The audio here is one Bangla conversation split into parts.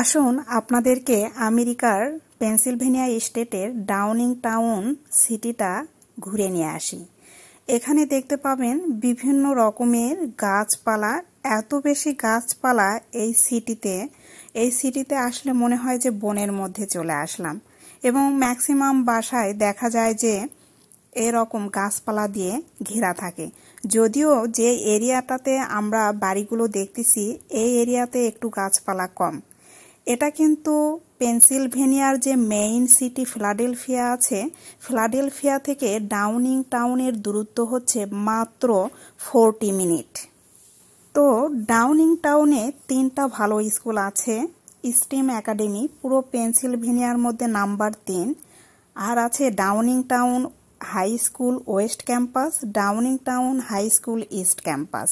আসুন আপনাদেরকে আমেরিকার পেনসিলভেনিয়া স্টেটের ডাউনিং টাউন সিটিটা ঘুরে নিয়ে আসি। এখানে দেখতে পাবেন বিভিন্ন রকমের গাছপালা, এত বেশি গাছপালা এই সিটিতে আসলে মনে হয় যে বনের মধ্যে চলে আসলাম। এবং ম্যাক্সিমাম বাসায় দেখা যায় যে এরকম গাছপালা দিয়ে ঘেরা থাকে। যদিও যে এরিয়াটাতে আমরা বাড়িগুলো দেখতেছি এই এরিয়াতে একটু গাছপালা কম। এটা কিন্তু পেনসিলভেনিয়ার যে মেইন সিটি ফিলাডেলফিয়া আছে, ফিলাডেলফিয়া থেকে ডাউনিং টাউনের দূরত্ব হচ্ছে মাত্র 40 মিনিট। তো ডাউনিং টাউনে 3টা ভালো স্কুল আছে। স্টেম একাডেমি পুরো পেনসিলভেনিয়ার মধ্যে নাম্বার 3, আর আছে Downingtown high school west campus, Downingtown high school east campus.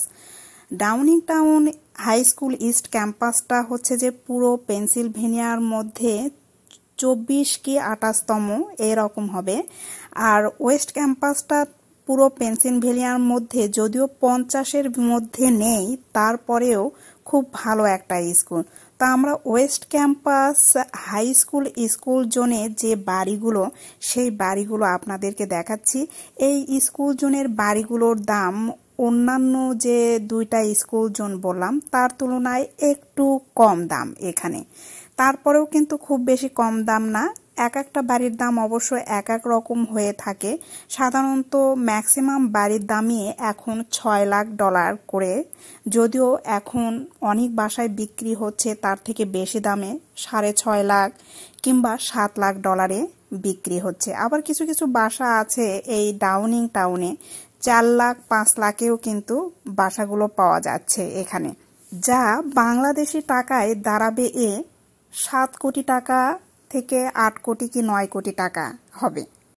Downingtown high school east ক্যাম্পাসটা হচ্ছে যে পুরো পেনসিলভেনিয়ার মধ্যে 24 কি 28তম এরকম হবে। আর ওয়েস্ট ক্যাম্পাসটা পুরো পেনসিলভেনিয়ার মধ্যে যদিও 50-এর মধ্যে নেই, তারপরেও খুব ভালো একটা স্কুল। তা আমরা ওয়েস্ট ক্যাম্পাস হাই স্কুল জোনে যে বাড়িগুলো, সেই বাড়িগুলো আপনাদেরকে দেখাচ্ছি। এই স্কুল জোনের বাড়িগুলোর দাম অন্যান্য যে 2টা স্কুল জোন বললাম তার তুলনায় একটু কম দাম এখানে। তারপরেও কিন্তু খুব বেশি কম দাম না। এক একটা বাড়ির দাম অবশ্য এক এক রকম হয়ে থাকে। সাধারণত ম্যাক্সিমাম বাড়ির দামই এখন $6 লাখ করে, যদিও এখন অনেক বাসায় বিক্রি হচ্ছে তার থেকে বেশি দামে, $6.5 লাখ কিংবা $7 লাখ বিক্রি হচ্ছে। আবার কিছু কিছু বাসা আছে এই ডাউনিং টাউনে 4 লাখ 5 লাখেও কিন্তু বাসাগুলো পাওয়া যাচ্ছে এখানে, যা বাংলাদেশি টাকায় দাঁড়াবে 7 কোটি টাকা থেকে 8 কোটি কি 9 কোটি টাকা হবে।